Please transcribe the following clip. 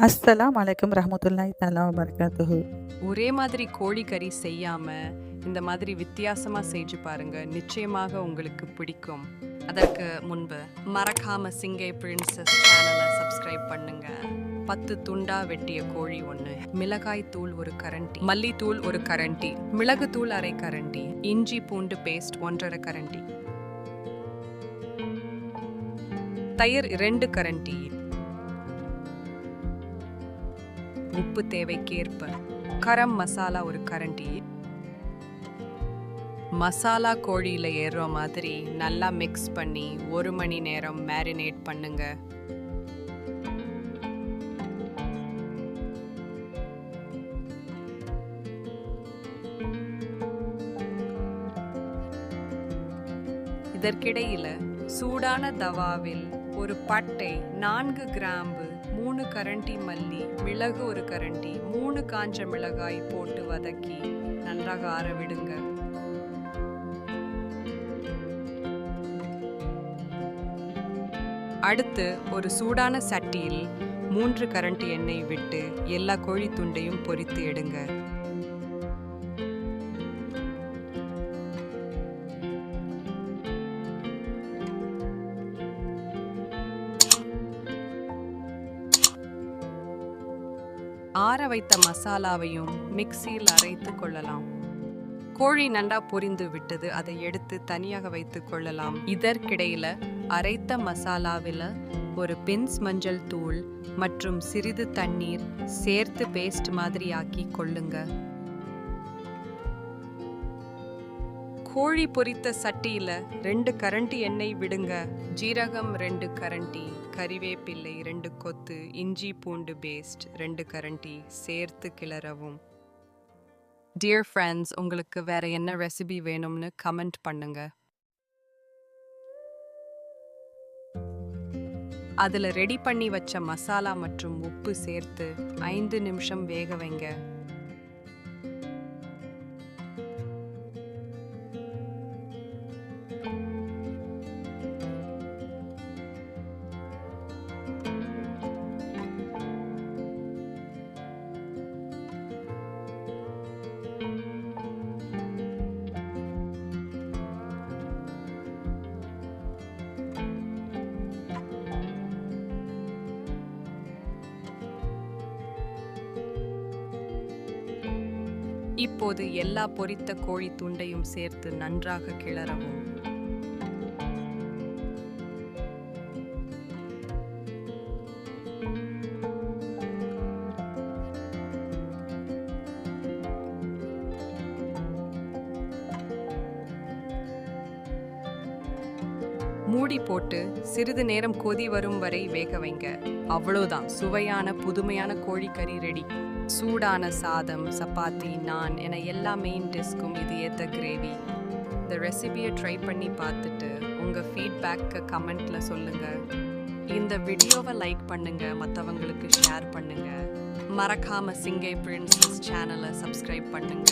அஸ்ஸலாம் அலைக்கும் ரஹமத்துல்லாஹி தஆலா வபரகாத்துஹு. ஒரே மாதிரி கோழி கறி செய்யாம இந்த மாதிரி வித்தியாசமா செஞ்சு பாருங்க, நிச்சயமாக உங்களுக்கு பிடிக்கும். அதற்கு முன்பு மறக்காம சிங்கை பிரின்சஸ் சேனலை சப்ஸ்கிரைப் பண்ணுங்க. 10 துண்டா வெட்டிய கோழி 1, மிளகாய் தூள் 1 கரண்டி, மல்லித்தூள் 1 கரண்டி, மிளகு தூள் 1/2 கரண்டி, இஞ்சி பூண்டு பேஸ்ட் 1/2 கரண்டி, தயிர் 2 கரண்டி, உப்பு தேவைக்கேற்ப, கரம் மசாலா 1 கரண்டி. மசாலா கோழியில ஏறுற மாதிரி நல்லா மிக்ஸ் பண்ணி 1 மணி நேரம் மேரினேட் பண்ணுங்க. இதற்கிடையில சூடான தவாவில் 1 பட்டை, 4 கிராம்பு, 3 கரண்டி மல்லி, மிளகு 1 கரண்டி, 3 காஞ்ச மிளகாய் போட்டு வதக்கி நன்றாக ஆற விடுங்க. அடுத்து ஒரு சூடான சட்டியில் 3 கரண்டி எண்ணெய் விட்டு எல்லா கோழி துண்டையும் பொரித்து எடுங்க. ஆற வைத்த மசாலாவையும் மிக்சியில் அரைத்து கொள்ளலாம். கோழி நன்றா பொரிந்து விட்டது, அதை எடுத்து தனியாக வைத்து கொள்ளலாம். இதற்கிடையில அரைத்த மசாலாவில் 1 பின்ஸ் மஞ்சள் தூள் மற்றும் சிறிது தண்ணீர் சேர்த்து பேஸ்ட் மாதிரி ஆக்கி கொள்ளுங்க. கோழி பொரித்த சட்டியில 2 கரண்டி எண்ணெய் விடுங்க. ஜீரகம் 2 கரண்டி, கறிவேப்பிள்ளை 2 கொத்து, இஞ்சி பூண்டு பேஸ்ட் 2 கரண்டி சேர்த்து கிளறவும். டியர் ஃப்ரெண்ட்ஸ், உங்களுக்கு வேற என்ன ரெசிபி வேணும்னு கமெண்ட் பண்ணுங்க. அதுல ரெடி பண்ணி வச்ச மசாலா மற்றும் உப்பு சேர்த்து 5 நிமிஷம் வேக வைங்க. இப்போது எல்லா பொரித்த கோழி துண்டையும் சேர்த்து நன்றாக கிளறவும். மூடி போட்டு சிறிது நேரம் கொதி வரும் வரை வேக வைங்க. அவ்வளோதான், சுவையான புதுமையான கோழிக்கறி ரெடி. சூடான சாதம், சப்பாத்தி, நான் என எல்லா மெயின் டிஷ்க்கும் இது ஏற்ற கிரேவி. இந்த ரெசிபியை ட்ரை பண்ணி பார்த்துட்டு உங்கள் ஃபீட்பேக்கை கமெண்ட்டில் சொல்லுங்கள். இந்த வீடியோவை லைக் பண்ணுங்க, மற்றவங்களுக்கு ஷேர் பண்ணுங்க. மறக்காம சிங்கை பிரின்சஸ் சேனலை சப்ஸ்கிரைப் பண்ணுங்க.